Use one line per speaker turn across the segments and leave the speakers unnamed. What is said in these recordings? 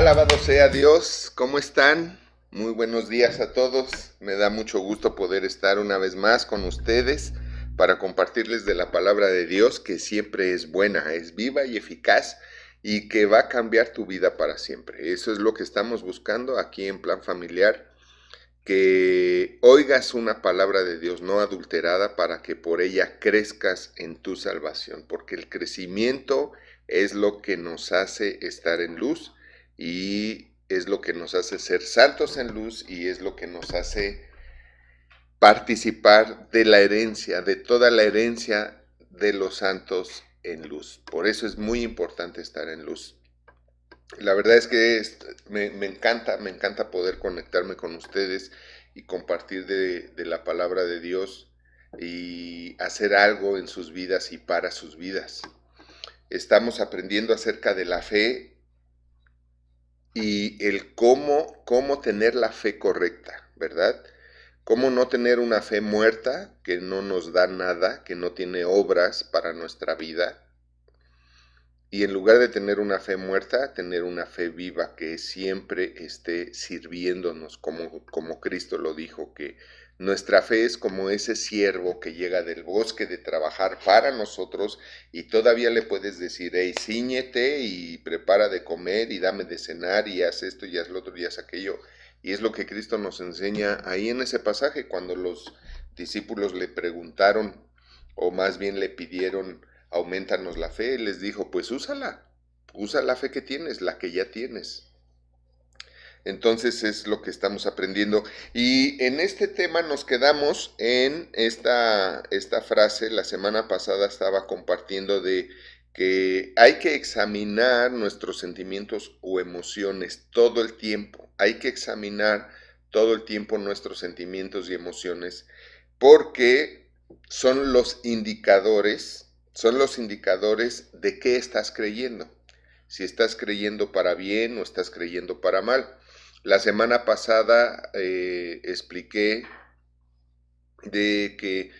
Alabado sea Dios, ¿cómo están? Muy buenos días a todos. Me da mucho gusto poder estar una vez más con ustedes para compartirles de la palabra de Dios, que siempre es buena, es viva y eficaz y que va a cambiar tu vida para siempre. Eso es lo que estamos buscando aquí en Plan Familiar, que oigas una palabra de Dios no adulterada para que por ella crezcas en tu salvación, porque el crecimiento es lo que nos hace estar en luz y es lo que nos hace ser santos en luz y es lo que nos hace participar de la herencia, de toda la herencia de los santos en luz. Por eso es muy importante estar en luz. La verdad es que me encanta poder conectarme con ustedes y compartir de la palabra de Dios y hacer algo en sus vidas y para sus vidas. Estamos aprendiendo acerca de la fe y el cómo tener la fe correcta, ¿verdad? Cómo no tener una fe muerta que no nos da nada, que no tiene obras para nuestra vida. Y en lugar de tener una fe muerta, tener una fe viva que siempre esté sirviéndonos, como Cristo lo dijo, que nuestra fe es como ese siervo que llega del bosque de trabajar para nosotros y todavía le puedes decir, hey, cíñete y prepara de comer y dame de cenar y haz esto y haz lo otro y haz aquello. Y es lo que Cristo nos enseña ahí en ese pasaje cuando los discípulos le preguntaron, o más bien le pidieron, aumentanos la fe, les dijo, pues úsala, usa la fe que tienes, la que ya tienes. Entonces es lo que estamos aprendiendo. Y en este tema nos quedamos en esta frase. La semana pasada estaba compartiendo de que hay que examinar nuestros sentimientos o emociones todo el tiempo. Hay que examinar todo el tiempo nuestros sentimientos y emociones porque son los indicadores de qué estás creyendo. Si estás creyendo para bien o estás creyendo para mal. La semana pasada expliqué de que,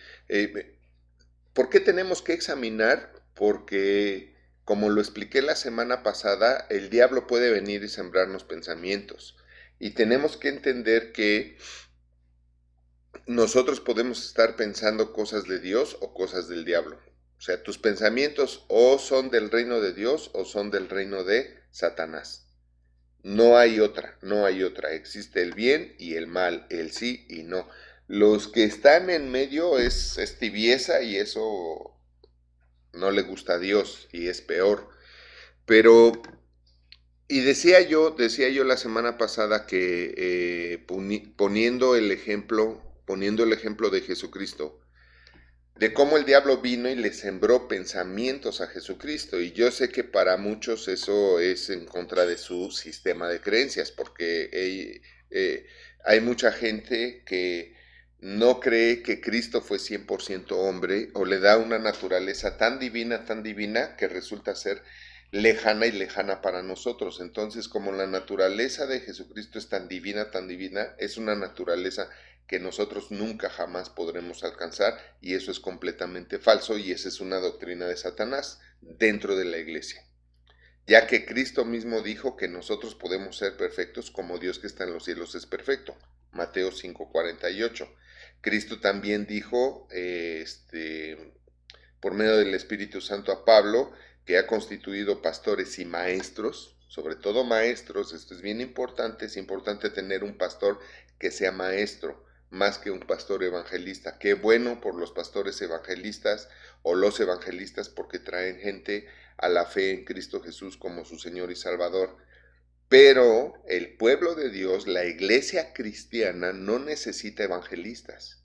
¿por qué tenemos que examinar? Porque, como lo expliqué la semana pasada, el diablo puede venir y sembrarnos pensamientos. Y tenemos que entender que nosotros podemos estar pensando cosas de Dios o cosas del diablo. O sea, tus pensamientos o son del reino de Dios o son del reino de Satanás. No hay otra, no hay otra. Existe el bien y el mal, el sí y no. Los que están en medio es tibieza y eso no le gusta a Dios y es peor. Pero, y decía yo la semana pasada que poniendo el ejemplo de Jesucristo, de cómo el diablo vino y le sembró pensamientos a Jesucristo. Y yo sé que para muchos eso es en contra de su sistema de creencias, porque hay mucha gente que no cree que Cristo fue 100% hombre o le da una naturaleza tan divina, que resulta ser lejana y lejana para nosotros. Entonces, como la naturaleza de Jesucristo es tan divina, es una naturaleza que nosotros nunca jamás podremos alcanzar y eso es completamente falso y esa es una doctrina de Satanás dentro de la iglesia. Ya que Cristo mismo dijo que nosotros podemos ser perfectos como Dios que está en los cielos es perfecto. Mateo 5:48. Cristo también dijo, por medio del Espíritu Santo a Pablo, que ha constituido pastores y maestros, sobre todo maestros. Esto es bien importante, es importante tener un pastor que sea maestro, más que un pastor evangelista. Qué bueno por los pastores evangelistas o los evangelistas porque traen gente a la fe en Cristo Jesús como su Señor y Salvador. Pero el pueblo de Dios, la iglesia cristiana, no necesita evangelistas.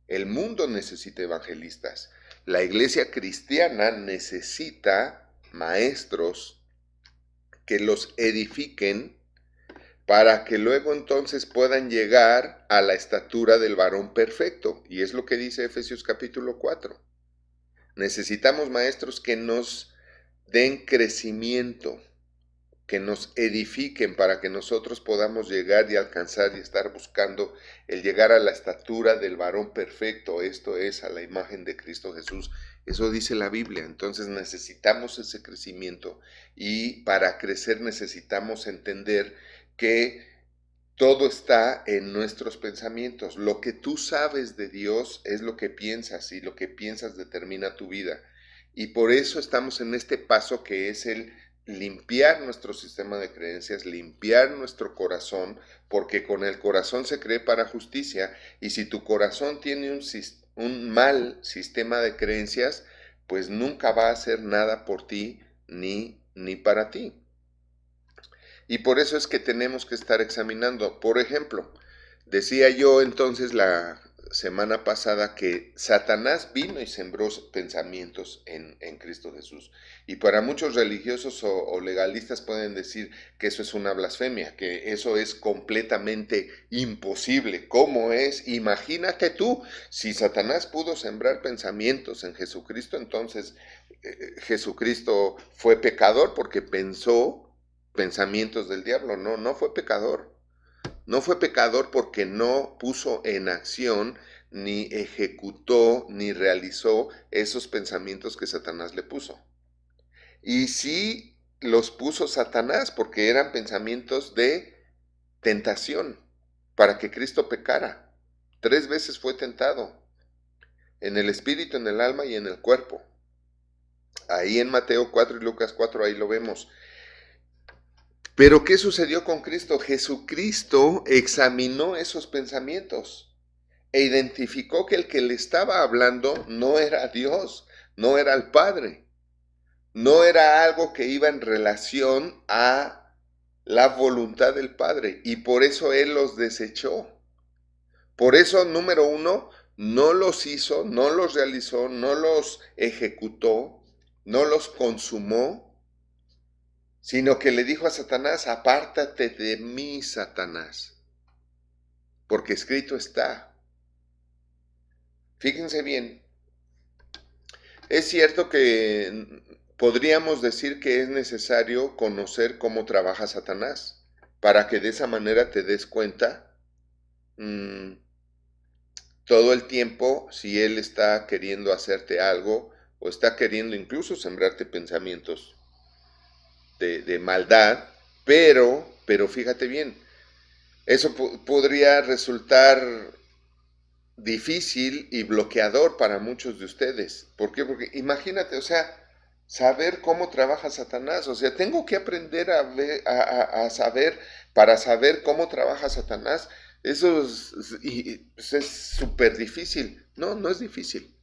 El mundo necesita evangelistas. La iglesia cristiana necesita maestros que los edifiquen para que luego entonces puedan llegar a la estatura del varón perfecto. Y es lo que dice Efesios capítulo 4. Necesitamos maestros que nos den crecimiento, que nos edifiquen para que nosotros podamos llegar y alcanzar y estar buscando el llegar a la estatura del varón perfecto, esto es, a la imagen de Cristo Jesús. Eso dice la Biblia. Entonces necesitamos ese crecimiento, y para crecer necesitamos entender que todo está en nuestros pensamientos. Lo que tú sabes de Dios es lo que piensas, y lo que piensas determina tu vida. Y por eso estamos en este paso que es el limpiar nuestro sistema de creencias, limpiar nuestro corazón, porque con el corazón se cree para justicia, y si tu corazón tiene un mal sistema de creencias, pues nunca va a hacer nada por ti ni para ti. Y por eso es que tenemos que estar examinando. Por ejemplo, decía yo entonces la semana pasada que Satanás vino y sembró pensamientos en Cristo Jesús. Y para muchos religiosos o legalistas pueden decir que eso es una blasfemia, que eso es completamente imposible. ¿Cómo es? Imagínate tú, si Satanás pudo sembrar pensamientos en Jesucristo, entonces Jesucristo fue pecador porque pensó pensamientos del diablo. No, no fue pecador. No fue pecador porque no puso en acción, ni ejecutó, ni realizó esos pensamientos que Satanás le puso. Y sí los puso Satanás porque eran pensamientos de tentación para que Cristo pecara. 3 veces fue tentado, en el espíritu, en el alma y en el cuerpo. Ahí en Mateo 4 y Lucas 4, ahí lo vemos. Pero ¿qué sucedió con Cristo? Jesucristo examinó esos pensamientos e identificó que el que le estaba hablando no era Dios, no era el Padre, no era algo que iba en relación a la voluntad del Padre, y por eso Él los desechó. Por eso, número uno, no los hizo, no los realizó, no los ejecutó, no los consumó, sino que le dijo a Satanás: apártate de mí, Satanás, porque escrito está. Fíjense bien, es cierto que podríamos decir que es necesario conocer cómo trabaja Satanás, para que de esa manera te des cuenta todo el tiempo si él está queriendo hacerte algo, o está queriendo incluso sembrarte pensamientos de maldad, pero fíjate bien, eso podría resultar difícil y bloqueador para muchos de ustedes. ¿Por qué? Porque imagínate, o sea, saber cómo trabaja Satanás. O sea, tengo que aprender a saber, para saber cómo trabaja Satanás. Eso es súper difícil. No, no es difícil.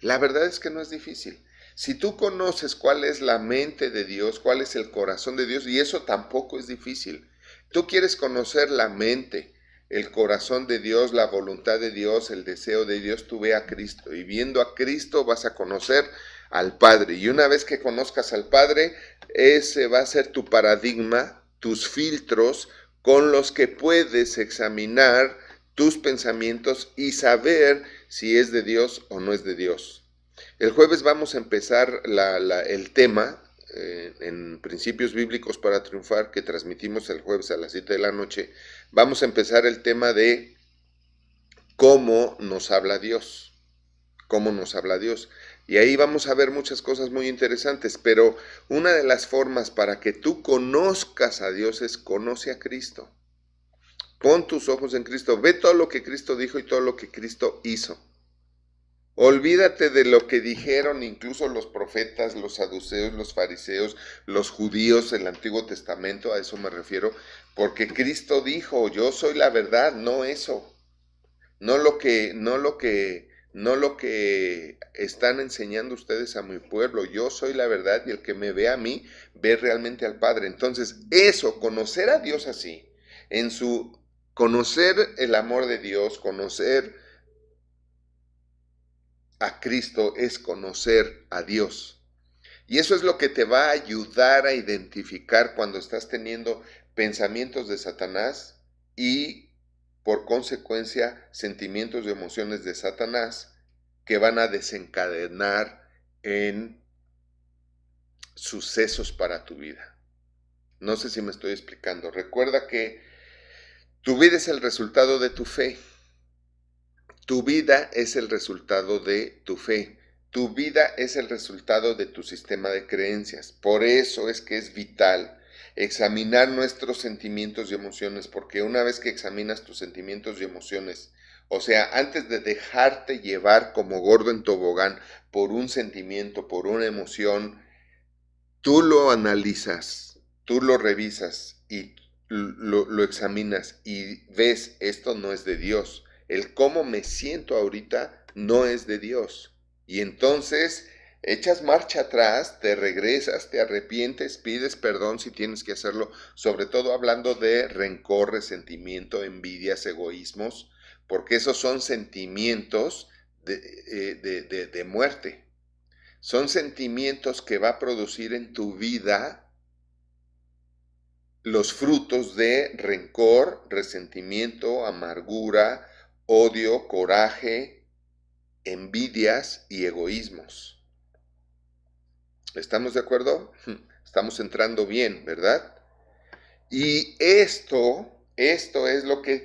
La verdad es que no es difícil. Si tú conoces cuál es la mente de Dios, cuál es el corazón de Dios, y eso tampoco es difícil. Tú quieres conocer la mente, el corazón de Dios, la voluntad de Dios, el deseo de Dios, tú ve a Cristo. Y viendo a Cristo vas a conocer al Padre. Y una vez que conozcas al Padre, ese va a ser tu paradigma, tus filtros con los que puedes examinar tus pensamientos y saber si es de Dios o no es de Dios. El jueves vamos a empezar el tema en Principios Bíblicos para Triunfar, que transmitimos el jueves a las 7 de la noche. Vamos a empezar el tema de cómo nos habla Dios. Cómo nos habla Dios. Y ahí vamos a ver muchas cosas muy interesantes, pero una de las formas para que tú conozcas a Dios es conoce a Cristo. Pon tus ojos en Cristo, ve todo lo que Cristo dijo y todo lo que Cristo hizo. Olvídate de lo que dijeron incluso los profetas, los saduceos, los fariseos, los judíos del Antiguo Testamento, a eso me refiero, porque Cristo dijo: yo soy la verdad, no eso, no lo que están enseñando ustedes a mi pueblo. Yo soy la verdad, y el que me ve a mí ve realmente al Padre. Entonces, eso, conocer a Dios así, en su conocer el amor de Dios, conocer a Cristo, es conocer a Dios. Y eso es lo que te va a ayudar a identificar cuando estás teniendo pensamientos de Satanás y, por consecuencia, sentimientos y emociones de Satanás que van a desencadenar en sucesos para tu vida. No sé si me estoy explicando. Recuerda que tu vida es el resultado de tu fe. Tu vida es el resultado de tu fe. Tu vida es el resultado de tu sistema de creencias. Por eso es que es vital examinar nuestros sentimientos y emociones, porque una vez que examinas tus sentimientos y emociones, o sea, antes de dejarte llevar como gordo en tobogán por un sentimiento, por una emoción, tú lo analizas, tú lo revisas y lo examinas y ves, esto no es de Dios. El cómo me siento ahorita no es de Dios. Y entonces echas marcha atrás, te regresas, te arrepientes, pides perdón si tienes que hacerlo, sobre todo hablando de rencor, resentimiento, envidias, egoísmos, porque esos son sentimientos de muerte. Son sentimientos que va a producir en tu vida los frutos de rencor, resentimiento, amargura, odio, coraje, envidias y egoísmos. ¿Estamos de acuerdo? Estamos entrando bien, ¿verdad? Y esto es lo que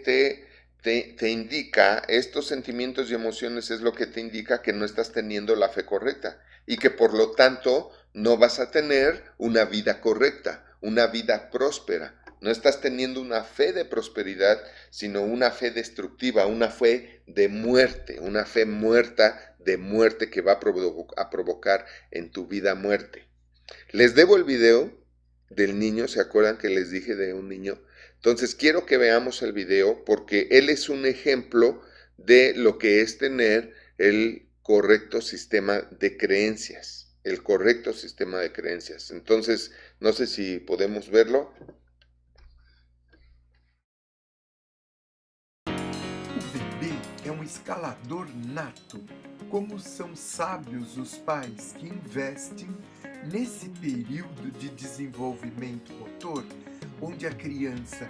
te indica, estos sentimientos y emociones es lo que te indica que no estás teniendo la fe correcta y que por lo tanto no vas a tener una vida correcta, una vida próspera. No estás teniendo una fe de prosperidad, sino una fe destructiva, una fe de muerte, una fe muerta de muerte que va a provocar en tu vida muerte. Les debo el video del niño, ¿se acuerdan que les dije de un niño? Entonces quiero que veamos el video porque él es un ejemplo de lo que es tener el correcto sistema de creencias, el correcto sistema de creencias. Entonces, no sé si podemos verlo.
O bebê é um escalador nato. Como são sábios os pais que investem nesse período de desenvolvimento motor, onde a criança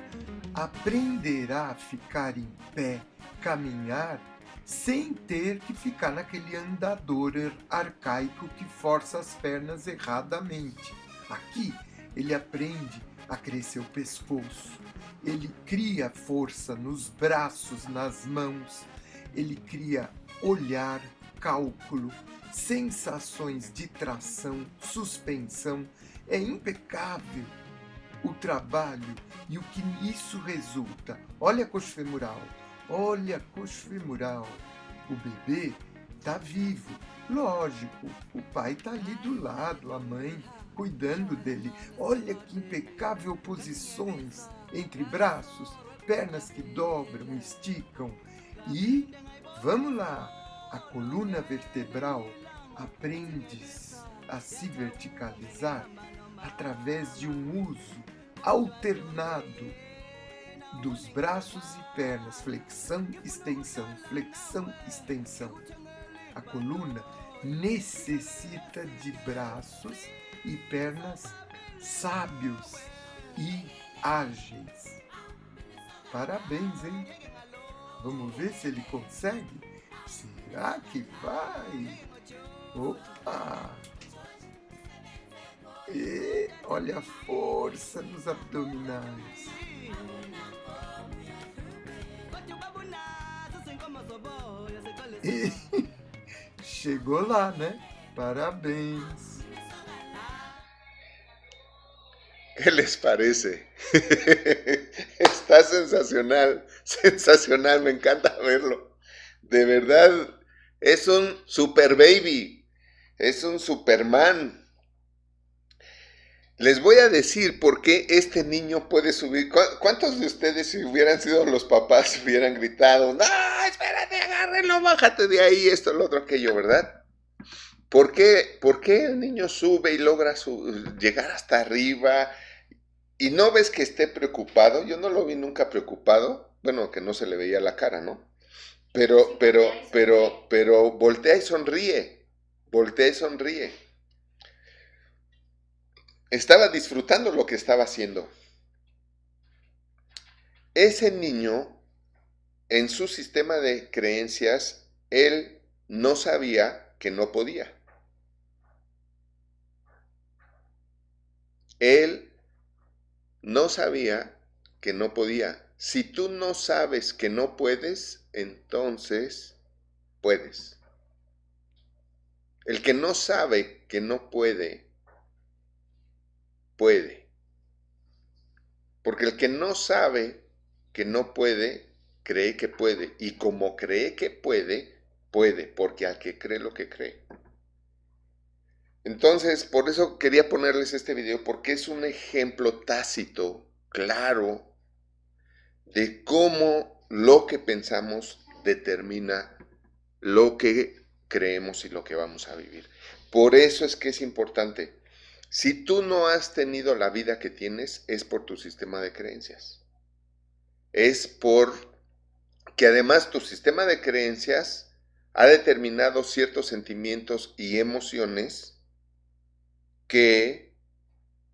aprenderá a ficar em pé, caminhar, sem ter que ficar naquele andador arcaico que força as pernas erradamente. Aqui ele aprende a crescer o pescoço, ele cria força nos braços, nas mãos, ele cria olhar, cálculo, sensações de tração, suspensão. É impecável o trabalho e o que isso resulta. Olha a coxa femoral, olha a coxa femoral. O bebê está vivo. Lógico, o pai está ali do lado, a mãe cuidando dele. Olha que impecável posições entre braços, pernas que dobram, esticam. E vamos lá, a coluna vertebral aprende a se verticalizar através de um uso alternado dos braços e pernas, flexão, extensão. A coluna necessita de braços e pernas sábios e ágeis. Parabéns, hein? Vamos ver se ele consegue? Será que vai? Opa! E olha a força nos abdominais. E chegou lá, né? Parabéns.
¿Qué les parece? Está sensacional, sensacional, me encanta verlo. De verdad, es un super baby, es un Superman. Les voy a decir por qué este niño puede subir. ¿Cuántos de ustedes, si hubieran sido los papás, hubieran gritado, no, espérate, agárrenlo, bájate de ahí, esto, lo otro, aquello, ¿verdad? ¿Por qué el niño sube y logra llegar hasta arriba y no ves que esté preocupado? Yo no lo vi nunca preocupado. Bueno, que no se le veía la cara, ¿no? Pero voltea y sonríe. Voltea y sonríe. Estaba disfrutando lo que estaba haciendo. Ese niño, en su sistema de creencias, él no sabía que no podía. Él No sabía que no podía. Si tú no sabes que no puedes, entonces puedes. El que no sabe que no puede, puede. Porque el que no sabe que no puede, cree que puede. Y como cree que puede, puede. Porque al que cree lo que cree. Entonces, por eso quería ponerles este video, porque es un ejemplo tácito, claro, de cómo lo que pensamos determina lo que creemos y lo que vamos a vivir. Por eso es que es importante. Si tú no has tenido la vida que tienes, es por tu sistema de creencias. Es por que además tu sistema de creencias ha determinado ciertos sentimientos y emociones que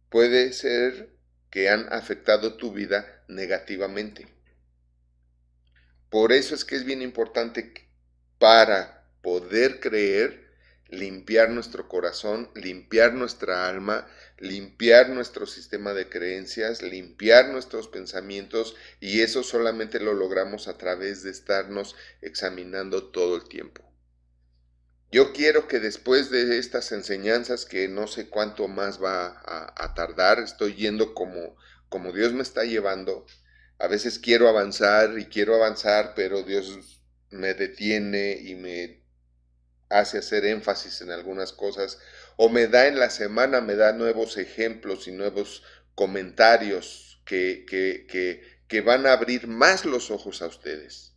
puede ser que han afectado tu vida negativamente. Por eso es que es bien importante para poder creer, limpiar nuestro corazón, limpiar nuestra alma, limpiar nuestro sistema de creencias, limpiar nuestros pensamientos, y eso solamente lo logramos a través de estarnos examinando todo el tiempo. Yo quiero que después de estas enseñanzas, que no sé cuánto más va a tardar, estoy yendo como Dios me está llevando. A veces quiero avanzar, pero Dios me detiene y me hace hacer énfasis en algunas cosas, o me da en la semana, me da nuevos ejemplos y nuevos comentarios que van a abrir más los ojos a ustedes.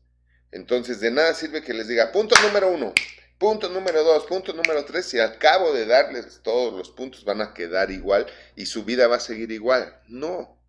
Entonces, de nada sirve que les diga, punto número 1, punto número 2, punto número 3, si al cabo de darles todos los puntos van a quedar igual y su vida va a seguir igual. No.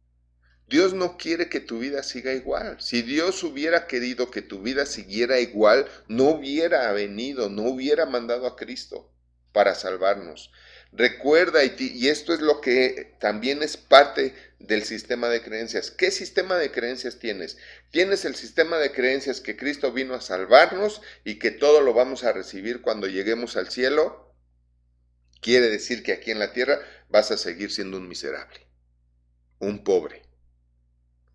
Dios no quiere que tu vida siga igual. Si Dios hubiera querido que tu vida siguiera igual, no hubiera venido, no hubiera mandado a Cristo para salvarnos. Recuerda, y esto es lo que también es parte del sistema de creencias. ¿Qué sistema de creencias tienes? Tienes el sistema de creencias que Cristo vino a salvarnos y que todo lo vamos a recibir cuando lleguemos al cielo. Quiere decir que aquí en la tierra vas a seguir siendo un miserable, un pobre,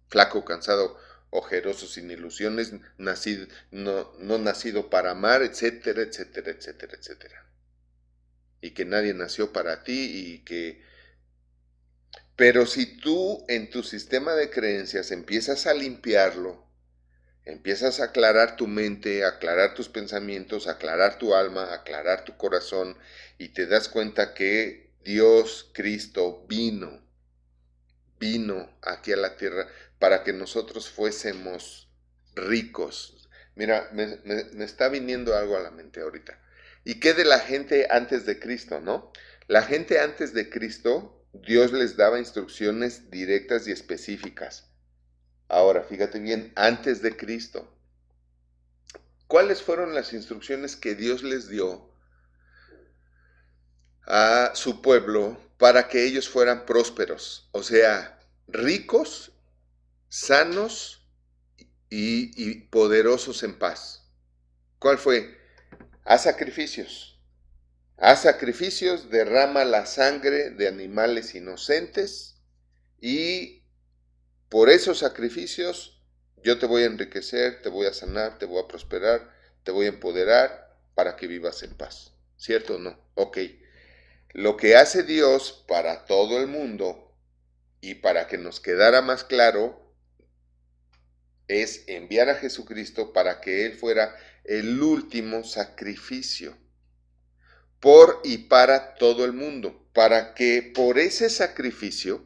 flaco, cansado, ojeroso, sin ilusiones, nacido, no nacido para amar, etcétera, etcétera, etcétera, etcétera. Y que nadie nació para ti y que... Pero si tú en tu sistema de creencias empiezas a limpiarlo, empiezas a aclarar tu mente, a aclarar tus pensamientos, a aclarar tu alma, a aclarar tu corazón, y te das cuenta que Dios, Cristo, vino aquí a la tierra para que nosotros fuésemos ricos. Mira, me está viniendo algo a la mente ahorita. ¿Y qué de la gente antes de Cristo, no? La gente antes de Cristo, Dios les daba instrucciones directas y específicas. Ahora, fíjate bien, antes de Cristo, ¿cuáles fueron las instrucciones que Dios les dio a su pueblo para que ellos fueran prósperos? O sea, ricos, sanos y poderosos en paz. ¿Cuál fue? Haz sacrificios. Haz sacrificios, derrama la sangre de animales inocentes y por esos sacrificios yo te voy a enriquecer, te voy a sanar, te voy a prosperar, te voy a empoderar para que vivas en paz. ¿Cierto o no? Ok. Lo que hace Dios para todo el mundo y para que nos quedara más claro es enviar a Jesucristo para que Él fuera el último sacrificio por y para todo el mundo, para que por ese sacrificio,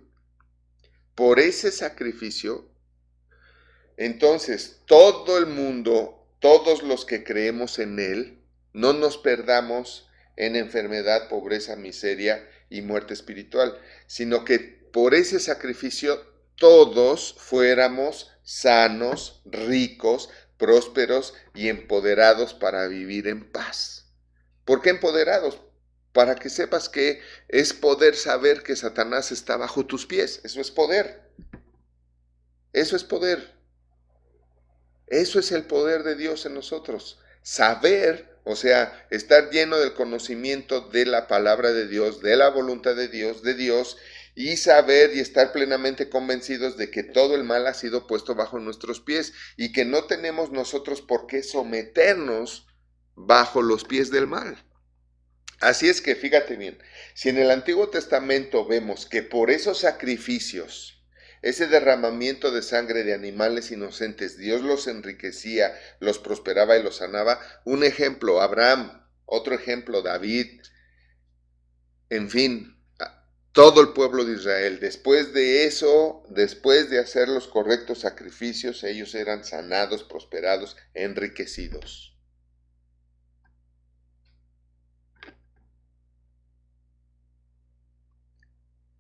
entonces todo el mundo, todos los que creemos en Él, no nos perdamos en enfermedad, pobreza, miseria y muerte espiritual, sino que por ese sacrificio todos fuéramos sanos, ricos, prósperos y empoderados para vivir en paz. ¿Por qué empoderados? Para que sepas que es poder saber que Satanás está bajo tus pies. Eso es poder. Eso es poder. Eso es el poder de Dios en nosotros. Saber, o sea, estar lleno del conocimiento de la palabra de Dios, de la voluntad de Dios, y saber y estar plenamente convencidos de que todo el mal ha sido puesto bajo nuestros pies y que no tenemos nosotros por qué someternos bajo los pies del mal. Así es que fíjate bien, si en el Antiguo Testamento vemos que por esos sacrificios, ese derramamiento de sangre de animales inocentes, Dios los enriquecía, los prosperaba y los sanaba, un ejemplo, Abraham, otro ejemplo, David, en fin, todo el pueblo de Israel, después de eso, después de hacer los correctos sacrificios, ellos eran sanados, prosperados, enriquecidos.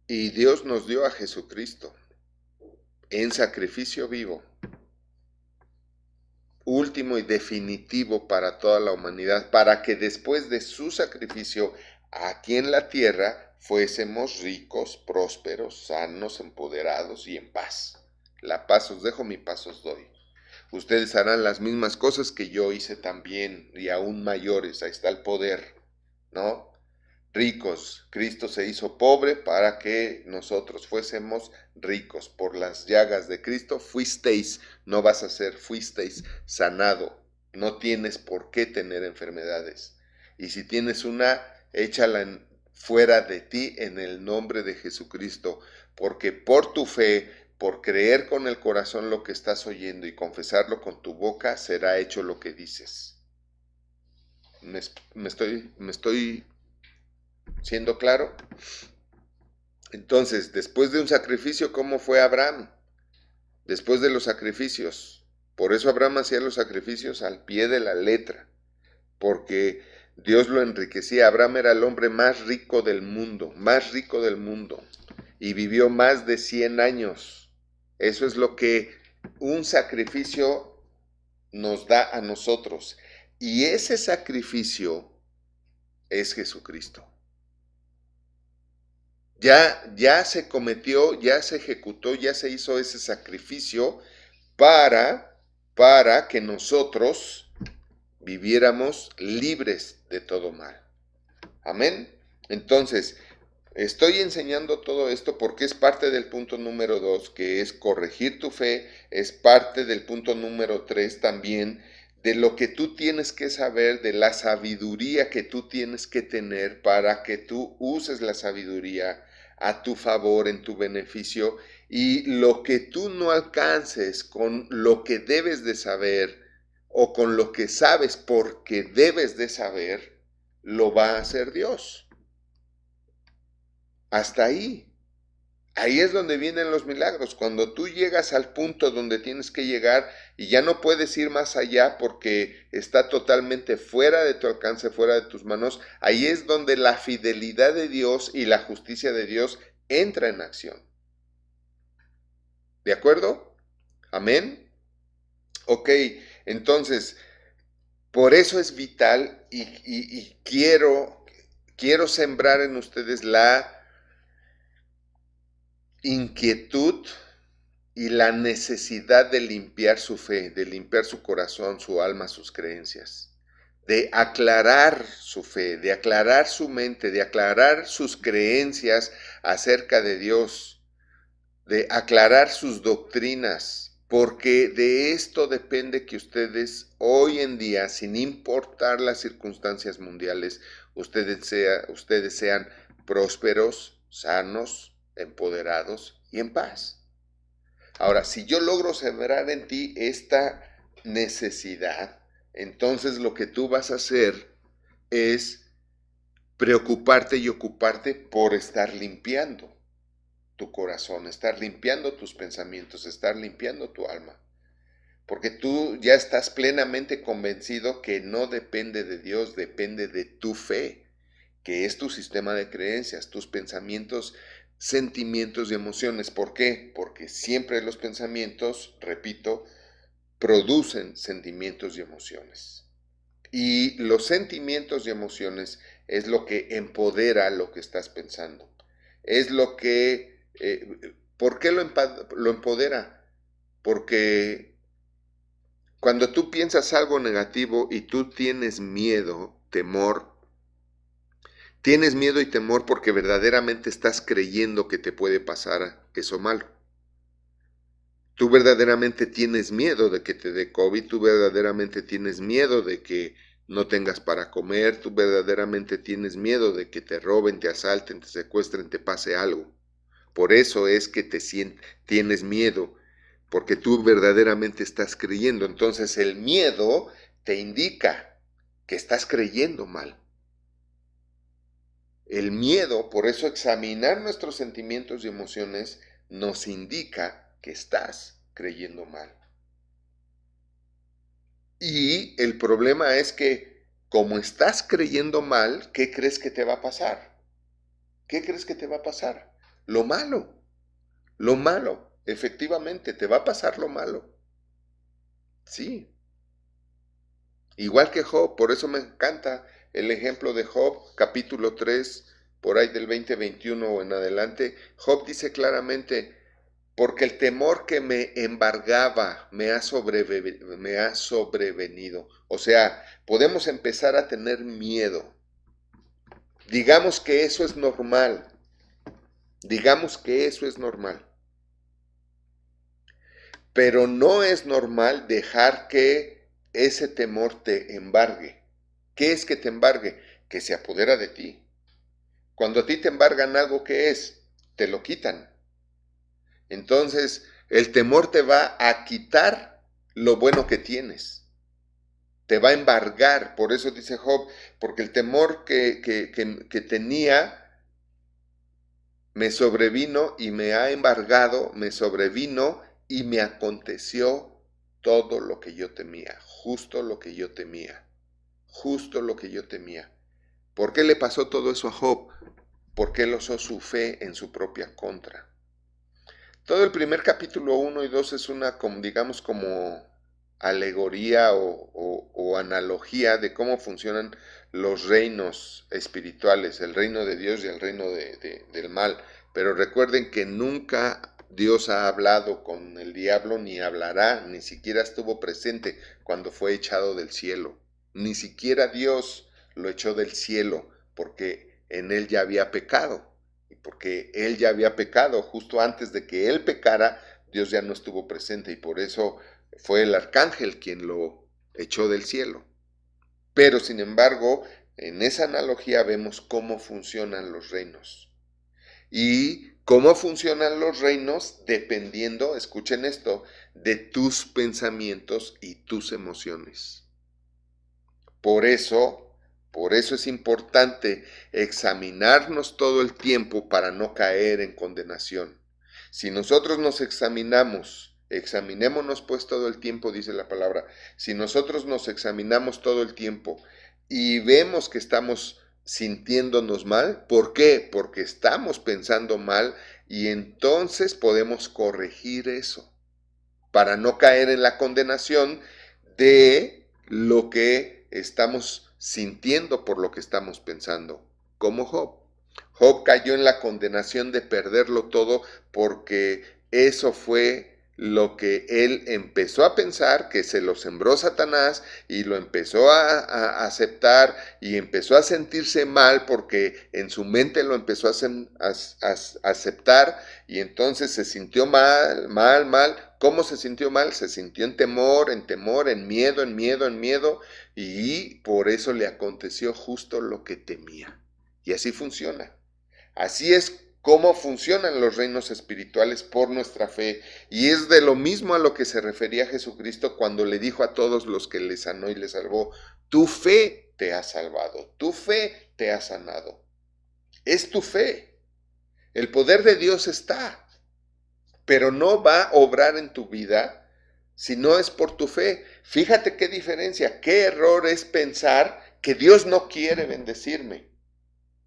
Y Dios nos dio a Jesucristo en sacrificio vivo, último y definitivo para toda la humanidad, para que después de su sacrificio aquí en la tierra fuésemos ricos, prósperos, sanos, empoderados y en paz. La paz os dejo, mi paz os doy. Ustedes harán las mismas cosas que yo hice también y aún mayores. Ahí está el poder, ¿no? Ricos. Cristo se hizo pobre para que nosotros fuésemos ricos. Por las llagas de Cristo fuisteis, no vas a ser, fuisteis sanado. No tienes por qué tener enfermedades. Y si tienes una, échala fuera de ti en el nombre de Jesucristo. Porque por tu fe, por creer con el corazón lo que estás oyendo y confesarlo con tu boca, será hecho lo que dices. Me estoy ¿siendo claro? Entonces, después de un sacrificio, ¿cómo fue Abraham? Después de los sacrificios. Por eso Abraham hacía los sacrificios al pie de la letra, porque Dios lo enriquecía. Abraham era el hombre más rico del mundo, y vivió más de 100 años. Eso es lo que un sacrificio nos da a nosotros. Y ese sacrificio es Jesucristo. Ya se cometió, ya se ejecutó, ya se hizo ese sacrificio para que nosotros viviéramos libres de todo mal. Amén. Entonces, estoy enseñando todo esto porque es parte del punto número 2, que es corregir tu fe, es parte del punto número 3 también, de lo que tú tienes que saber, de la sabiduría que tú tienes que tener para que tú uses la sabiduría a tu favor, en tu beneficio, y lo que tú no alcances con lo que debes de saber o con lo que sabes porque debes de saber, lo va a hacer Dios. Hasta ahí. Ahí es donde vienen los milagros, cuando tú llegas al punto donde tienes que llegar y ya no puedes ir más allá porque está totalmente fuera de tu alcance, fuera de tus manos, ahí es donde la fidelidad de Dios y la justicia de Dios entra en acción. ¿De acuerdo? Amén. Ok, entonces, por eso es vital y quiero sembrar en ustedes la inquietud y la necesidad de limpiar su fe, de limpiar su corazón, su alma, sus creencias, de aclarar su fe, de aclarar su mente, de aclarar sus creencias acerca de Dios, de aclarar sus doctrinas, porque de esto depende que ustedes hoy en día, sin importar las circunstancias mundiales, ustedes sean prósperos, sanos, empoderados y en paz. Ahora, si yo logro sembrar en ti esta necesidad, entonces lo que tú vas a hacer es preocuparte y ocuparte por estar limpiando tu corazón, estar limpiando tus pensamientos, estar limpiando tu alma. Porque tú ya estás plenamente convencido que no depende de Dios, depende de tu fe, que es tu sistema de creencias, tus pensamientos, sentimientos y emociones. ¿Por qué? Porque siempre los pensamientos, repito, producen sentimientos y emociones. Y los sentimientos y emociones es lo que empodera lo que estás pensando. Es lo que... ¿por qué lo empodera? Porque cuando tú piensas algo negativo y tú tienes miedo, temor, Tienes miedo y temor porque verdaderamente estás creyendo que te puede pasar eso malo. Tú verdaderamente tienes miedo de que te dé COVID, tú verdaderamente tienes miedo de que no tengas para comer, tú verdaderamente tienes miedo de que te roben, te asalten, te secuestren, te pase algo. Por eso es que tienes miedo, porque tú verdaderamente estás creyendo. Entonces el miedo te indica que estás creyendo mal. El miedo, por eso examinar nuestros sentimientos y emociones nos indica que estás creyendo mal. Y el problema es que como estás creyendo mal, ¿qué crees que te va a pasar? ¿Qué crees que te va a pasar? Lo malo. Lo malo. Efectivamente, te va a pasar lo malo. Sí. Igual que Job, por eso me encanta el ejemplo de Job, capítulo 3, por ahí del 20-21 o en adelante. Job dice claramente, porque el temor que me embargaba me ha sobrevenido. O sea, podemos empezar a tener miedo. Digamos que eso es normal. Digamos que eso es normal. Pero no es normal dejar que ese temor te embargue. ¿Qué es que te embargue? Que se apodera de ti. Cuando a ti te embargan algo, ¿qué es? Te lo quitan. Entonces, el temor te va a quitar lo bueno que tienes. Te va a embargar. Por eso dice Job, porque el temor que tenía me sobrevino y me ha embargado, me sobrevino y me aconteció todo lo que yo temía, justo lo que yo temía, justo lo que yo temía. ¿Por qué le pasó todo eso a Job? Porque él usó su fe en su propia contra. Todo el primer capítulo 1 y 2 es una, digamos, como alegoría o analogía de cómo funcionan los reinos espirituales, el reino de Dios y el reino del mal. Pero recuerden que nunca Dios ha hablado con el diablo, ni hablará, ni siquiera estuvo presente cuando fue echado del cielo. Ni siquiera Dios lo echó del cielo, porque en él ya había pecado. Y porque él ya había pecado, justo antes de que él pecara, Dios ya no estuvo presente y por eso fue el arcángel quien lo echó del cielo. Pero sin embargo, en esa analogía vemos cómo funcionan los reinos. Y cómo funcionan los reinos dependiendo, escuchen esto, de tus pensamientos y tus emociones. Por eso es importante examinarnos todo el tiempo para no caer en condenación. Si nosotros nos examinémonos pues todo el tiempo, dice la palabra, si nosotros nos examinamos todo el tiempo y vemos que estamos sintiéndonos mal, ¿por qué? Porque estamos pensando mal y entonces podemos corregir eso para no caer en la condenación de lo que estamos sintiendo por lo que estamos pensando, como Job. Job cayó en la condenación de perderlo todo porque eso fue lo que él empezó a pensar, que se lo sembró Satanás y lo empezó a aceptar y empezó a sentirse mal porque en su mente lo empezó a aceptar y entonces se sintió mal. ¿Cómo se sintió mal? Se sintió en temor, en miedo y por eso le aconteció justo lo que temía. Y así funciona. Así es como funcionan los reinos espirituales por nuestra fe. Y es de lo mismo a lo que se refería Jesucristo cuando le dijo a todos los que le sanó y le salvó, tu fe te ha salvado, tu fe te ha sanado. Es tu fe. El poder de Dios está, pero no va a obrar en tu vida si no es por tu fe. Fíjate qué diferencia, qué error es pensar que Dios no quiere bendecirme.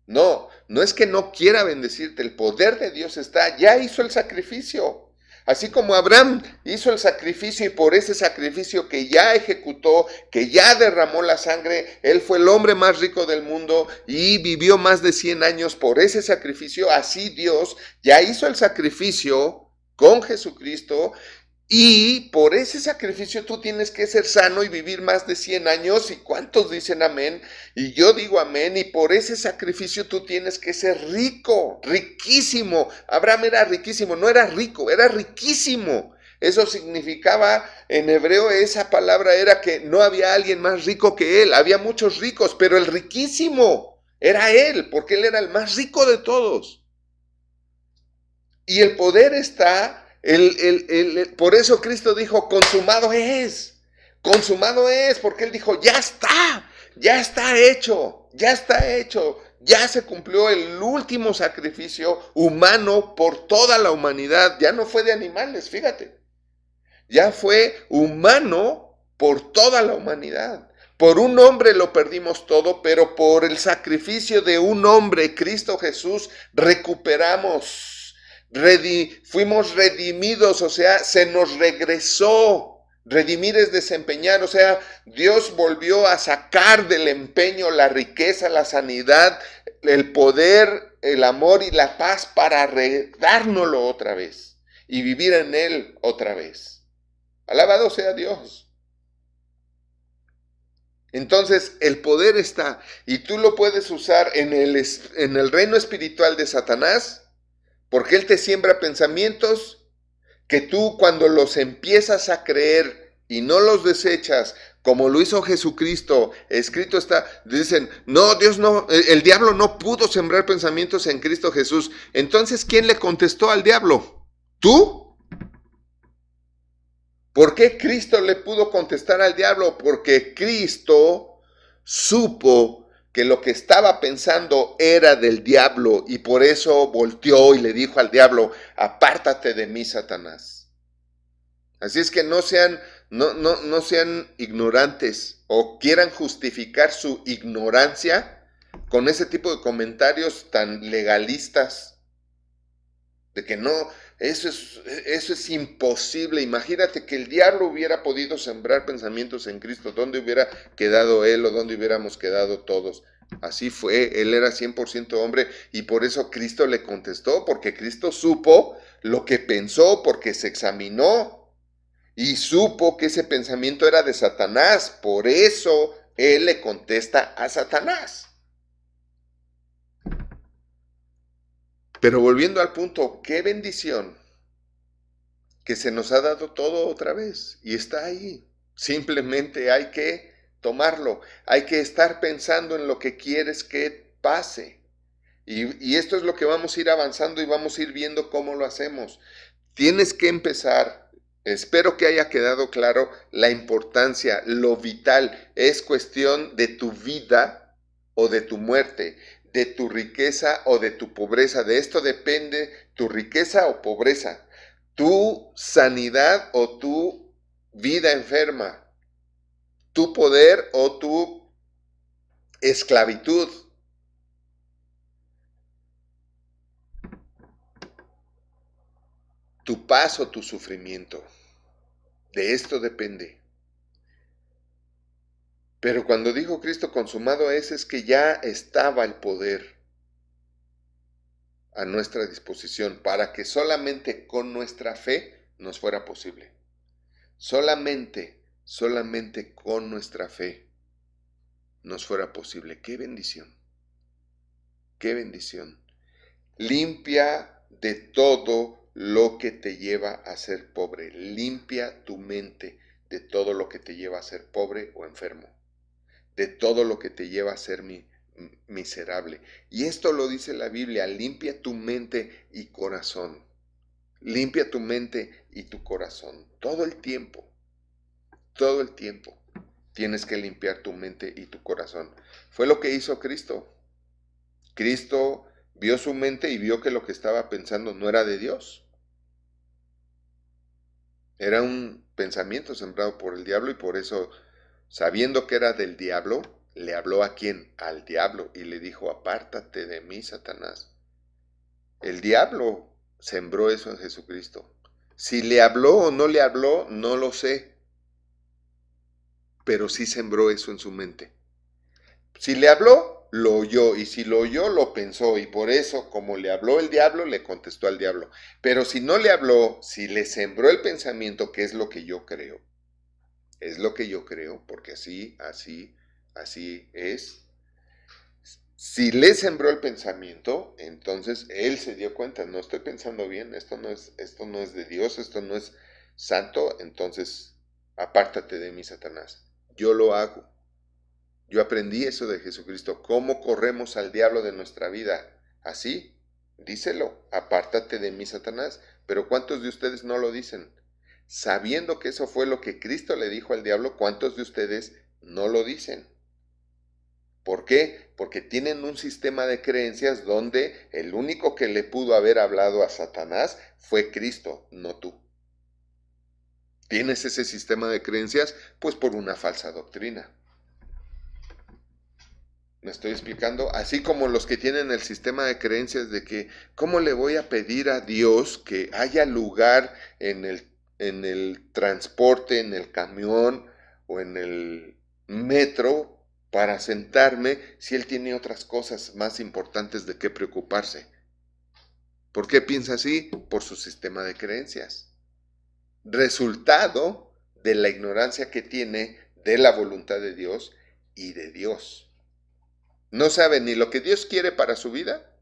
No es que no quiera bendecirte, el poder de Dios está, ya hizo el sacrificio. Así como Abraham hizo el sacrificio y por ese sacrificio que ya ejecutó, que ya derramó la sangre, él fue el hombre más rico del mundo y vivió más de 100 años por ese sacrificio. Así Dios ya hizo el sacrificio con Jesucristo Y por ese sacrificio tú tienes que ser sano y vivir más de 100 años. ¿Y cuántos dicen amén? Y yo digo amén. Y por ese sacrificio tú tienes que ser rico, riquísimo. Abraham era riquísimo, no era rico, era riquísimo. Eso significaba, en hebreo esa palabra era que no había alguien más rico que él. Había muchos ricos, pero el riquísimo era él, porque él era el más rico de todos. Y el poder está... por eso Cristo dijo, consumado es, porque él dijo, ya está hecho, ya se cumplió el último sacrificio humano por toda la humanidad, ya no fue de animales, fíjate, ya fue humano por toda la humanidad. Por un hombre lo perdimos todo, pero por el sacrificio de un hombre, Cristo Jesús, recuperamos. Fuimos redimidos, o sea, se nos regresó. Redimir es desempeñar, o sea, Dios volvió a sacar del empeño la riqueza, la sanidad, el poder, el amor y la paz para dárnoslo otra vez y vivir en Él otra vez. Alabado sea Dios. Entonces el poder está y tú lo puedes usar en el reino espiritual de Satanás, porque él te siembra pensamientos que tú cuando los empiezas a creer y no los desechas, como lo hizo Jesucristo, escrito está, dicen, no, Dios no, el diablo no pudo sembrar pensamientos en Cristo Jesús. Entonces, ¿quién le contestó al diablo? ¿Tú? ¿Por qué Cristo le pudo contestar al diablo? Porque Cristo supo que lo que estaba pensando era del diablo y por eso volteó y le dijo al diablo, apártate de mí, Satanás. Así es que no sean ignorantes o quieran justificar su ignorancia con ese tipo de comentarios tan legalistas de que no, eso es imposible. Imagínate que el diablo hubiera podido sembrar pensamientos en Cristo. ¿Dónde hubiera quedado él o dónde hubiéramos quedado todos? Así fue, él era 100% hombre y por eso Cristo le contestó, porque Cristo supo lo que pensó, porque se examinó y supo que ese pensamiento era de Satanás. Por eso él le contesta a Satanás. Pero volviendo al punto, qué bendición que se nos ha dado todo otra vez y está ahí. Simplemente hay que tomarlo, hay que estar pensando en lo que quieres que pase. Y esto es lo que vamos a ir avanzando y vamos a ir viendo cómo lo hacemos. Tienes que empezar, espero que haya quedado claro la importancia, lo vital, es cuestión de tu vida o de tu muerte, de tu riqueza o de tu pobreza. De esto depende tu riqueza o pobreza, tu sanidad o tu vida enferma, tu poder o tu esclavitud. Tu paz o tu sufrimiento. De esto depende. Pero cuando dijo Cristo consumado es que ya estaba el poder a nuestra disposición para que solamente con nuestra fe nos fuera posible. Solamente con nuestra fe nos fuera posible. ¡Qué bendición! ¡Qué bendición! Limpia de todo lo que te lleva a ser pobre. Limpia tu mente de todo lo que te lleva a ser pobre o enfermo. De todo lo que te lleva a ser miserable. Y esto lo dice la Biblia, limpia tu mente y corazón. Limpia tu mente y tu corazón. Todo el tiempo tienes que limpiar tu mente y tu corazón. Fue lo que hizo Cristo. Cristo vio su mente y vio que lo que estaba pensando no era de Dios. Era un pensamiento sembrado por el diablo y por eso, sabiendo que era del diablo, le habló ¿a quién? Al diablo y le dijo, apártate de mí, Satanás. El diablo sembró eso en Jesucristo. Si le habló o no le habló, no lo sé, pero sí sembró eso en su mente. Si le habló, lo oyó, y si lo oyó, lo pensó, y por eso, como le habló el diablo, le contestó al diablo. Pero si no le habló, si le sembró el pensamiento, que es lo que yo creo, es lo que yo creo, porque así es. Si le sembró el pensamiento, entonces él se dio cuenta, no estoy pensando bien, esto no es de Dios, esto no es santo, entonces apártate de mí, Satanás. Yo lo hago. Yo aprendí eso de Jesucristo. ¿Cómo corremos al diablo de nuestra vida? Así, díselo, apártate de mí, Satanás. Pero ¿cuántos de ustedes no lo dicen? Sabiendo que eso fue lo que Cristo le dijo al diablo, ¿cuántos de ustedes no lo dicen? ¿Por qué? Porque tienen un sistema de creencias donde el único que le pudo haber hablado a Satanás fue Cristo, no tú. ¿Tienes ese sistema de creencias? Pues por una falsa doctrina. ¿Me estoy explicando? Así como los que tienen el sistema de creencias de que, ¿cómo le voy a pedir a Dios que haya lugar en el transporte, en el camión o en el metro para sentarme si Él tiene otras cosas más importantes de qué preocuparse? ¿Por qué piensa así? Por su sistema de creencias. Resultado de la ignorancia que tiene de la voluntad de Dios y de Dios. No sabe ni lo que Dios quiere para su vida,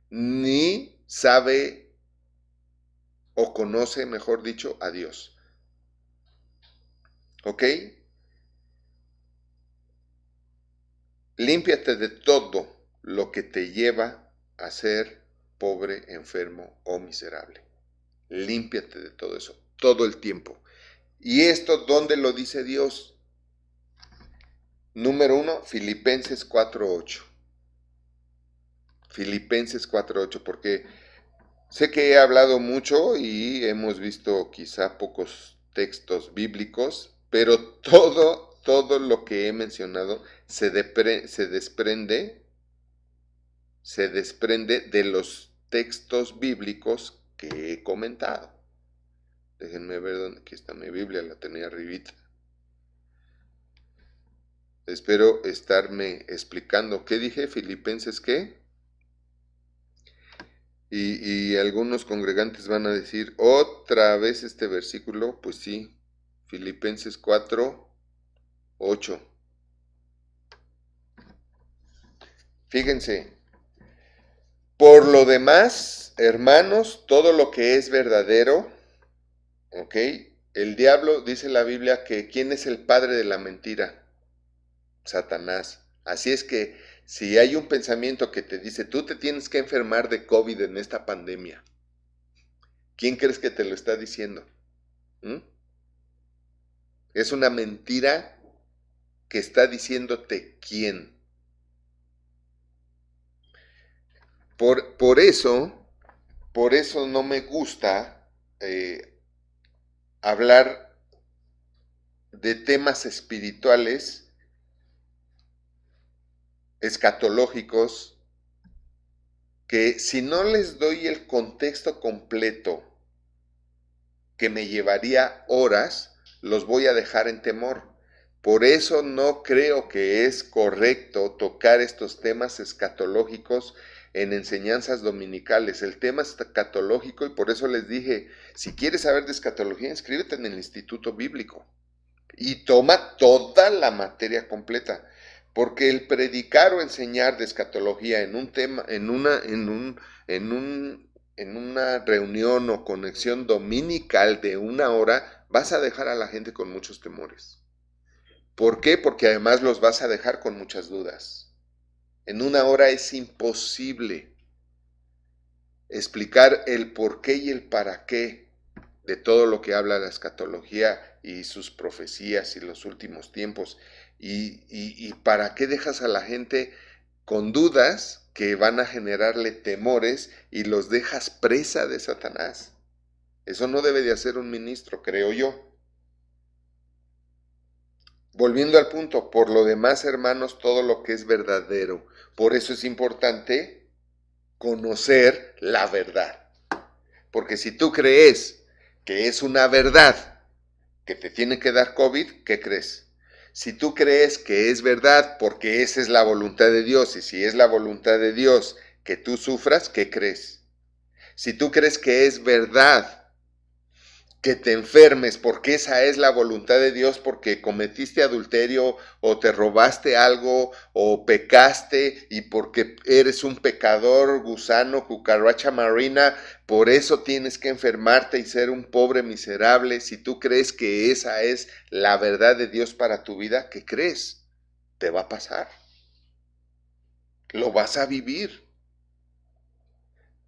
ni sabe o conoce, mejor dicho, a Dios. ¿Ok? Límpiate de todo lo que te lleva a ser pobre, enfermo o miserable. Límpiate de todo eso, todo el tiempo. ¿Y esto dónde lo dice Dios? Número 1, Filipenses 4:8. Filipenses 4:8, porque sé que he hablado mucho y hemos visto quizá pocos textos bíblicos, pero todo lo que he mencionado se desprende de los textos bíblicos que he comentado. Déjenme ver dónde aquí está mi Biblia, la tenía arribita. Espero estarme explicando. ¿Qué dije? ¿Filipenses qué? Y algunos congregantes van a decir, otra vez este versículo. Pues sí, Filipenses 4:8. Fíjense, por lo demás, hermanos, todo lo que es verdadero, ¿ok? El diablo, dice la Biblia, que ¿quién es el padre de la mentira? Satanás. Así es que si hay un pensamiento que te dice, tú te tienes que enfermar de COVID en esta pandemia, ¿quién crees que te lo está diciendo? ¿Mm? Es una mentira que está diciéndote quién. Por eso no me gusta hablar de temas espirituales, escatológicos, que si no les doy el contexto completo, que me llevaría horas, los voy a dejar en temor. Por eso no creo que es correcto tocar estos temas escatológicos en enseñanzas dominicales. El tema escatológico, y por eso les dije, si quieres saber de escatología, inscríbete en el Instituto Bíblico y toma toda la materia completa. Porque el predicar o enseñar de escatología en un tema, en una reunión o conexión dominical de 1 hora, vas a dejar a la gente con muchos temores. ¿Por qué? Porque además los vas a dejar con muchas dudas. En 1 hora es imposible explicar el por qué y el para qué de todo lo que habla la escatología y sus profecías y los últimos tiempos. Y para qué dejas a la gente con dudas que van a generarle temores y los dejas presa de Satanás. Eso no debe de hacer un ministro, creo yo. Volviendo al punto, por lo demás, hermanos, todo lo que es verdadero. Por eso es importante conocer la verdad. Porque si tú crees que es una verdad que te tiene que dar COVID, ¿qué crees? Si tú crees que es verdad, porque esa es la voluntad de Dios, y si es la voluntad de Dios que tú sufras, ¿qué crees? Si tú crees que es verdad que te enfermes, porque esa es la voluntad de Dios, porque cometiste adulterio o te robaste algo o pecaste y porque eres un pecador, gusano, cucaracha marina, por eso tienes que enfermarte y ser un pobre miserable. Si tú crees que esa es la verdad de Dios para tu vida, ¿qué crees? Te va a pasar. Lo vas a vivir.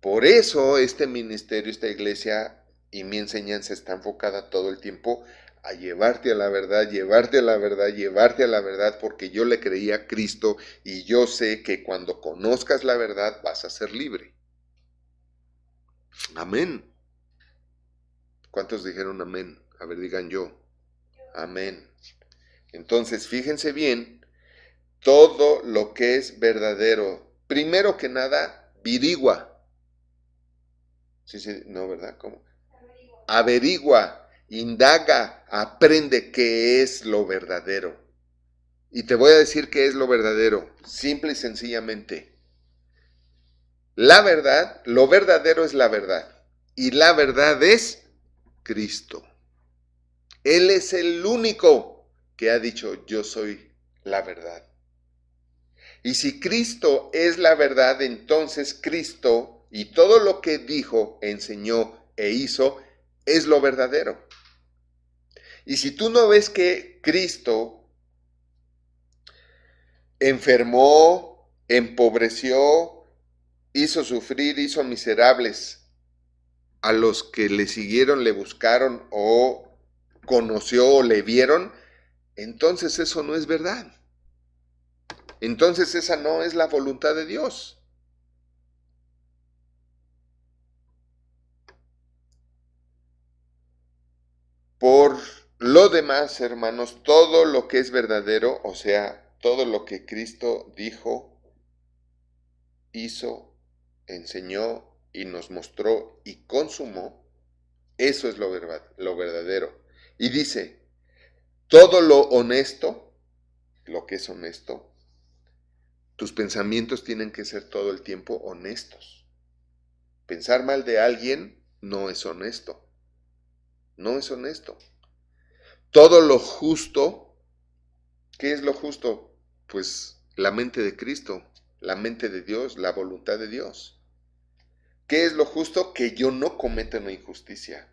Por eso este ministerio, esta iglesia y mi enseñanza está enfocada todo el tiempo a llevarte a la verdad, llevarte a la verdad, llevarte a la verdad, porque yo le creí a Cristo y yo sé que cuando conozcas la verdad vas a ser libre. Amén. ¿Cuántos dijeron amén? A ver, digan yo. Amén. Entonces, fíjense bien, todo lo que es verdadero, primero que nada, virigua. Sí, sí, no, ¿verdad? ¿Cómo? Averigua, indaga, aprende qué es lo verdadero. Y te voy a decir qué es lo verdadero, simple y sencillamente. La verdad, lo verdadero es la verdad. Y la verdad es Cristo. Él es el único que ha dicho, yo soy la verdad. Y si Cristo es la verdad, entonces Cristo y todo lo que dijo, enseñó e hizo es lo verdadero. Y si tú no ves que Cristo enfermó, empobreció, hizo sufrir, hizo miserables a los que le siguieron, le buscaron o conoció o le vieron, entonces eso no es verdad. Entonces esa no es la voluntad de Dios. Por lo demás, hermanos, todo lo que es verdadero, o sea, todo lo que Cristo dijo, hizo, enseñó y nos mostró y consumó, eso es lo verdadero. Y dice, todo lo honesto, lo que es honesto, tus pensamientos tienen que ser todo el tiempo honestos. Pensar mal de alguien no es honesto. No es honesto. Todo lo justo, ¿qué es lo justo? Pues la mente de Cristo, la mente de Dios, la voluntad de Dios. ¿Qué es lo justo? Que yo no cometa una injusticia.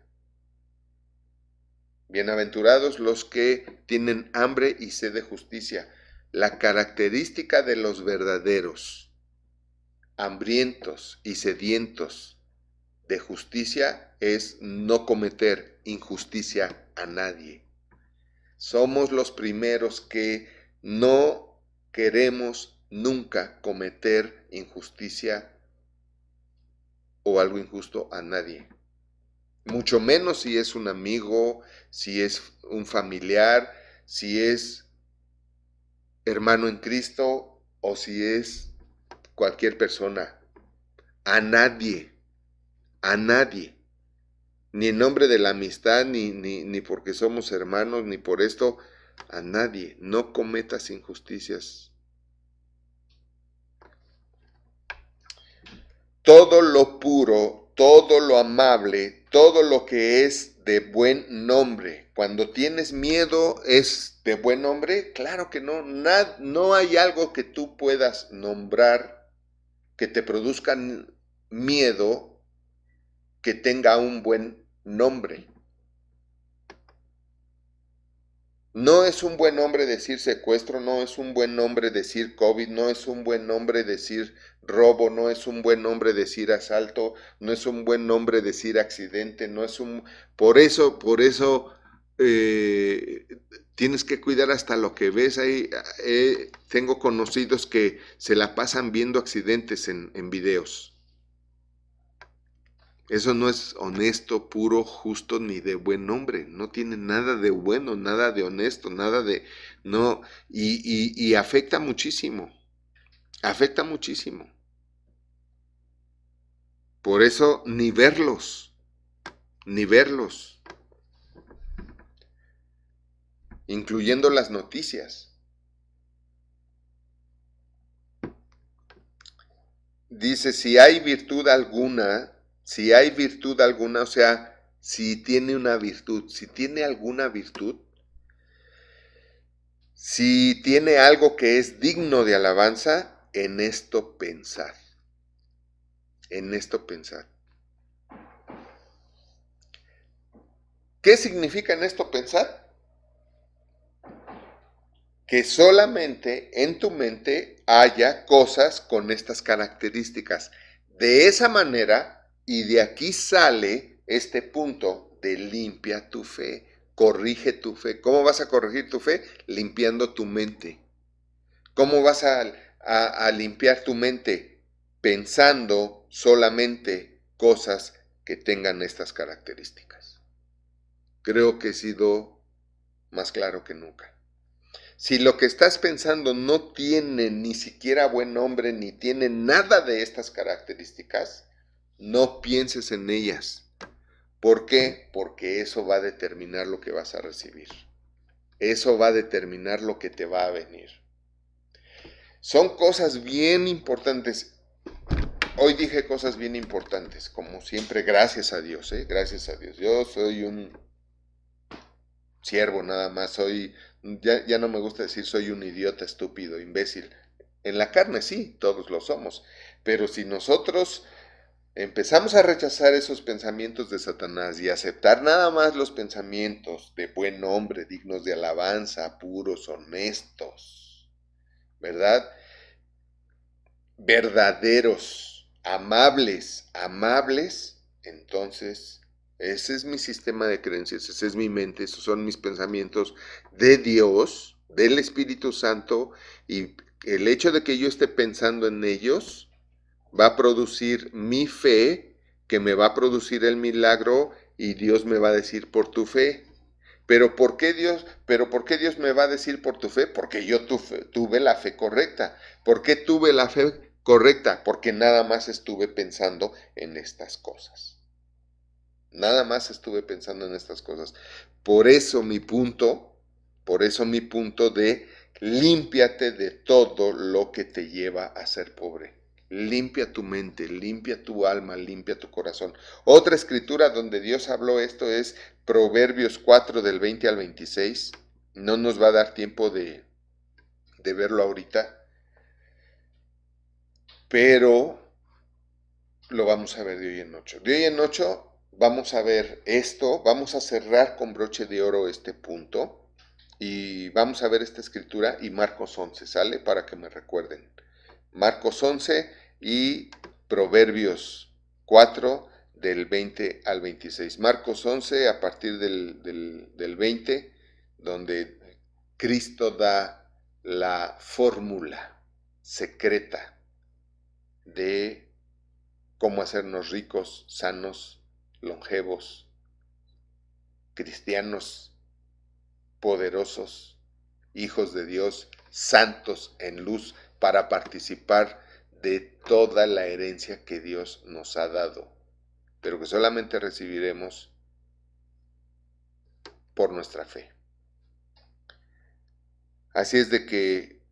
Bienaventurados los que tienen hambre y sed de justicia. La característica de los verdaderos, hambrientos y sedientos de justicia es no cometer injusticia a nadie. Somos los primeros que no queremos nunca cometer injusticia o algo injusto a nadie. Mucho menos si es un amigo, si es un familiar, si es hermano en Cristo o si es cualquier persona. A nadie, a nadie. Ni en nombre de la amistad, ni porque somos hermanos, ni por esto, a nadie. No cometas injusticias. Todo lo puro, todo lo amable, todo lo que es de buen nombre. Cuando tienes miedo, ¿es de buen nombre? Claro que no. No hay algo que tú puedas nombrar que te produzca miedo que tenga un buen nombre. No es un buen nombre decir secuestro, no es un buen nombre decir COVID, no es un buen nombre decir robo, no es un buen nombre decir asalto, no es un buen nombre decir accidente, no es un... por eso eh, tienes que cuidar hasta lo que ves. Ahí tengo conocidos que se la pasan viendo accidentes en videos. Eso no es honesto, puro, justo, ni de buen nombre. No tiene nada de bueno, nada de honesto, nada de... No, y afecta muchísimo. Afecta muchísimo. Por eso ni verlos, ni verlos. incluyendo las noticias. Dice, si hay virtud alguna, o sea, si tiene una virtud, si tiene alguna virtud, si tiene algo que es digno de alabanza, en esto pensad. En esto pensad. ¿Qué significa en esto pensar? Que solamente en tu mente haya cosas con estas características. De esa manera, y de aquí sale este punto de limpia tu fe, corrige tu fe. ¿Cómo vas a corregir tu fe? Limpiando tu mente. ¿Cómo vas a limpiar tu mente? Pensando solamente cosas que tengan estas características. Creo que he sido más claro que nunca. Si lo que estás pensando no tiene ni siquiera buen nombre, ni tiene nada de estas características, no pienses en ellas. ¿Por qué? Porque eso va a determinar lo que vas a recibir. Eso va a determinar lo que te va a venir. Son cosas bien importantes. Hoy dije cosas bien importantes, como siempre, gracias a Dios, gracias a Dios. Yo soy un siervo nada más, ya no me gusta decir soy un idiota, estúpido, imbécil. En la carne sí, todos lo somos, pero si nosotros empezamos a rechazar esos pensamientos de Satanás y aceptar nada más los pensamientos de buen hombre, dignos de alabanza, puros, honestos, ¿verdad? Verdaderos, amables, entonces ese es mi sistema de creencias, esa es mi mente, esos son mis pensamientos de Dios, del Espíritu Santo, y el hecho de que yo esté pensando en ellos va a producir mi fe, que me va a producir el milagro, y Dios me va a decir por tu fe. ¿Por qué Dios me va a decir por tu fe? Porque yo tuve la fe correcta. ¿Por qué tuve la fe correcta? Porque nada más estuve pensando en estas cosas. Nada más estuve pensando en estas cosas. Por eso mi punto de límpiate de todo lo que te lleva a ser pobre. Limpia tu mente, limpia tu alma, limpia tu corazón. Otra escritura donde Dios habló esto es Proverbios 4 del 20 al 26. No nos va a dar tiempo de verlo ahorita, pero lo vamos a ver de hoy en ocho. De hoy en ocho vamos a ver esto, vamos a cerrar con broche de oro este punto y vamos a ver esta escritura y Marcos 11, ¿sale? Para que me recuerden. Marcos 11 y Proverbios 4 del 20 al 26. Marcos 11 a partir del 20, donde Cristo da la fórmula secreta de cómo hacernos ricos, sanos, longevos, cristianos, poderosos, hijos de Dios, santos en luz, para participar de toda la herencia que Dios nos ha dado, pero que solamente recibiremos por nuestra fe. Así es de que,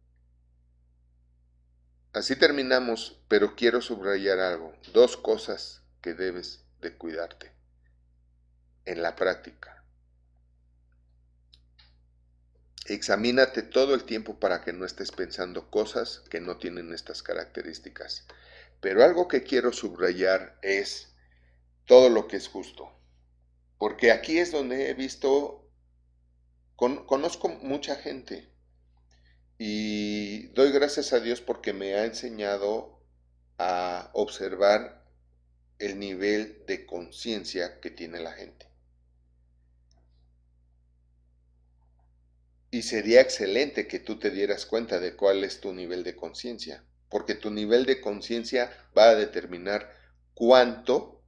así terminamos, pero quiero subrayar algo, dos cosas que debes de cuidarte en la práctica. Examínate todo el tiempo para que no estés pensando cosas que no tienen estas características. Pero algo que quiero subrayar es todo lo que es justo. Porque aquí es donde he visto, conozco mucha gente y doy gracias a Dios porque me ha enseñado a observar el nivel de conciencia que tiene la gente. Y sería excelente que tú te dieras cuenta de cuál es tu nivel de conciencia, porque tu nivel de conciencia va a determinar cuánto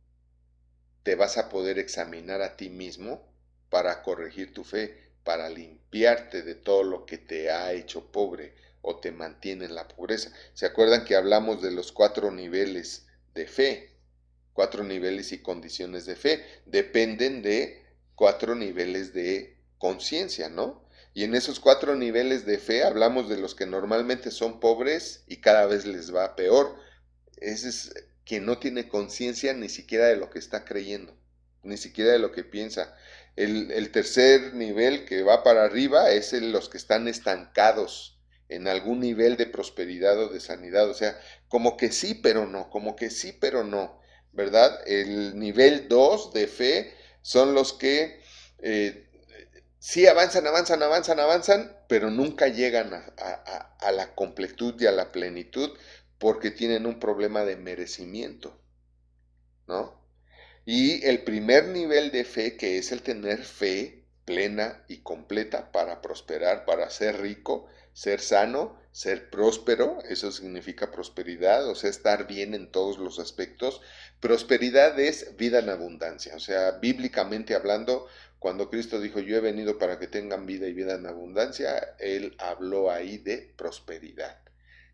te vas a poder examinar a ti mismo para corregir tu fe, para limpiarte de todo lo que te ha hecho pobre o te mantiene en la pobreza. ¿Se acuerdan que hablamos de los 4 niveles de fe? 4 niveles y condiciones de fe. Dependen de 4 niveles de conciencia, ¿no? Y en esos 4 niveles de fe hablamos de los que normalmente son pobres y cada vez les va peor. Ese es quien no tiene conciencia ni siquiera de lo que está creyendo, ni siquiera de lo que piensa. El tercer nivel que va para arriba es los que están estancados en algún nivel de prosperidad o de sanidad. O sea, como que sí, pero no, como que sí, pero no, ¿verdad? El nivel 2 de fe son los que sí avanzan, avanzan, avanzan, avanzan, pero nunca llegan a la completud y a la plenitud porque tienen un problema de merecimiento, ¿no? Y el primer nivel de fe, que es el tener fe plena y completa para prosperar, para ser rico, ser sano, ser próspero, eso significa prosperidad, o sea, estar bien en todos los aspectos. Prosperidad es vida en abundancia, o sea, bíblicamente hablando, cuando Cristo dijo, yo he venido para que tengan vida y vida en abundancia, Él habló ahí de prosperidad,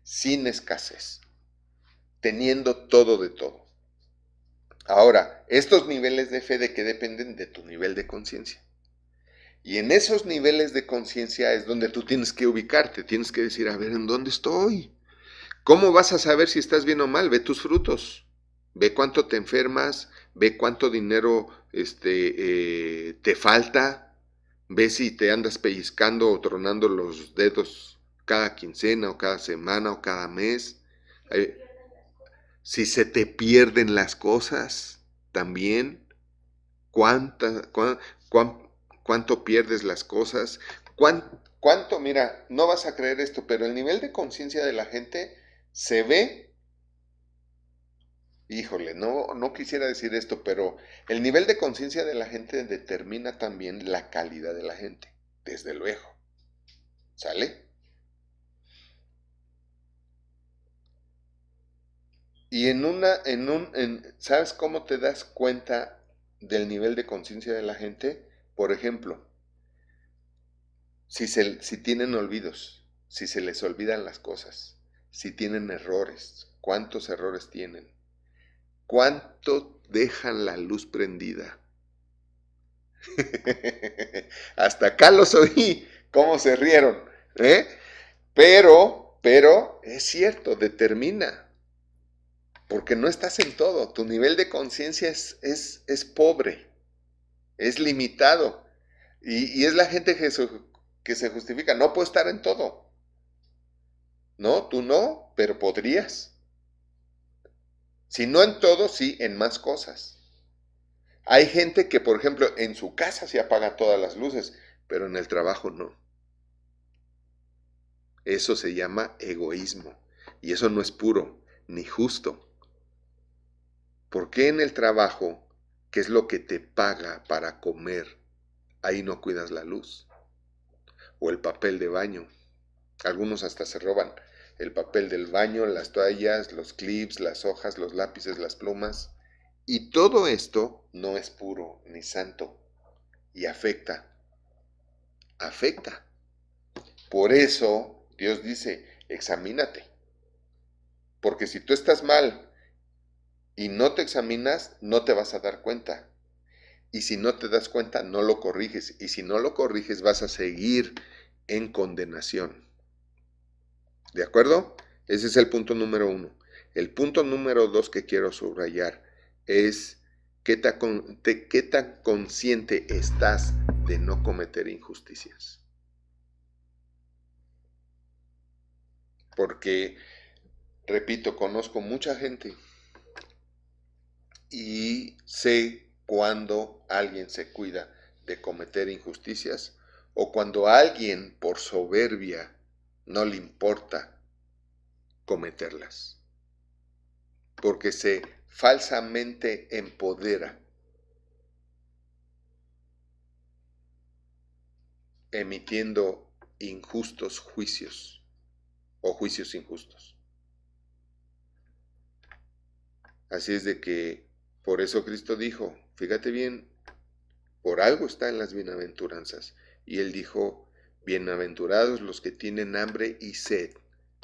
sin escasez, teniendo todo de todo. Ahora, estos niveles de fe de qué dependen de tu nivel de conciencia. Y en esos niveles de conciencia es donde tú tienes que ubicarte, tienes que decir, a ver, ¿en dónde estoy? ¿Cómo vas a saber si estás bien o mal? Ve tus frutos, ve cuánto te enfermas, ve cuánto dinero te falta, ve si te andas pellizcando o tronando los dedos cada quincena o cada semana o cada mes. Si se te pierden las cosas también, cuánta, cuánto pierdes las cosas, cuánto, mira, no vas a creer esto, pero el nivel de conciencia de la gente se ve, híjole, no quisiera decir esto, pero el nivel de conciencia de la gente determina también la calidad de la gente, desde luego, ¿sale? Y ¿sabes cómo te das cuenta del nivel de conciencia de la gente? Por ejemplo, si tienen olvidos, si se les olvidan las cosas, si tienen errores, cuántos errores tienen, cuánto dejan la luz prendida. Hasta acá los oí, cómo se rieron, ¿eh? Pero, es cierto, determina, porque no estás en todo, tu nivel de conciencia es pobre, es limitado, y es la gente que se justifica, no puedo estar en todo. No, tú no, pero podrías. Si no en todo, sí en más cosas. Hay gente que, por ejemplo, en su casa se apaga todas las luces, pero en el trabajo no. Eso se llama egoísmo. Y eso no es puro ni justo. ¿Por qué en el trabajo, que es lo que te paga para comer, ahí no cuidas la luz? O el papel de baño. Algunos hasta se roban el papel del baño, las toallas, los clips, las hojas, los lápices, las plumas. Y todo esto no es puro ni santo y afecta. Afecta. Por eso Dios dice, examínate. Porque si tú estás mal y no te examinas, no te vas a dar cuenta. Y si no te das cuenta, no lo corriges. Y si no lo corriges, vas a seguir en condenación. ¿De acuerdo? Ese es el punto número 1. El punto número 2 que quiero subrayar es qué tan consciente estás de no cometer injusticias. Porque, repito, conozco mucha gente y sé cuando alguien se cuida de cometer injusticias o cuando a alguien por soberbia no le importa cometerlas. Porque se falsamente empodera, emitiendo injustos juicios o juicios injustos. Así es de que por eso Cristo dijo, fíjate bien, por algo está en las bienaventuranzas. Y él dijo, bienaventurados los que tienen hambre y sed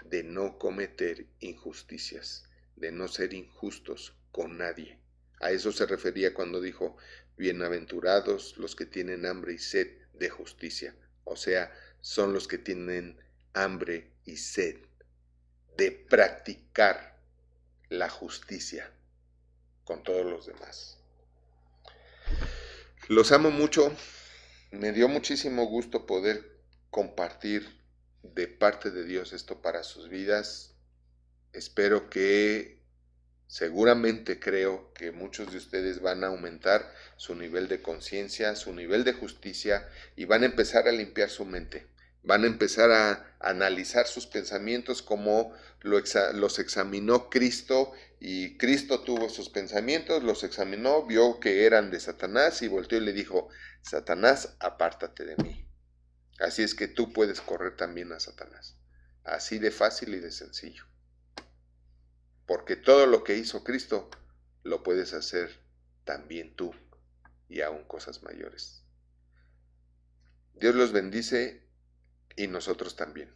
de no cometer injusticias, de no ser injustos con nadie. A eso se refería cuando dijo, bienaventurados los que tienen hambre y sed de justicia, O sea, son los que tienen hambre y sed de practicar la justicia con todos los demás. Los amo mucho. Me dio muchísimo gusto poder compartir de parte de Dios esto para sus vidas. Espero que, seguramente creo que muchos de ustedes van a aumentar su nivel de conciencia, su nivel de justicia y van a empezar a limpiar su mente. Van a empezar a analizar sus pensamientos como los examinó Cristo, y Cristo tuvo sus pensamientos, los examinó, vio que eran de Satanás y volteó y le dijo: Satanás, apártate de mí. Así es que tú puedes correr también a Satanás. Así de fácil y de sencillo. Porque todo lo que hizo Cristo lo puedes hacer también tú, y aún cosas mayores. Dios los bendice y nosotros también.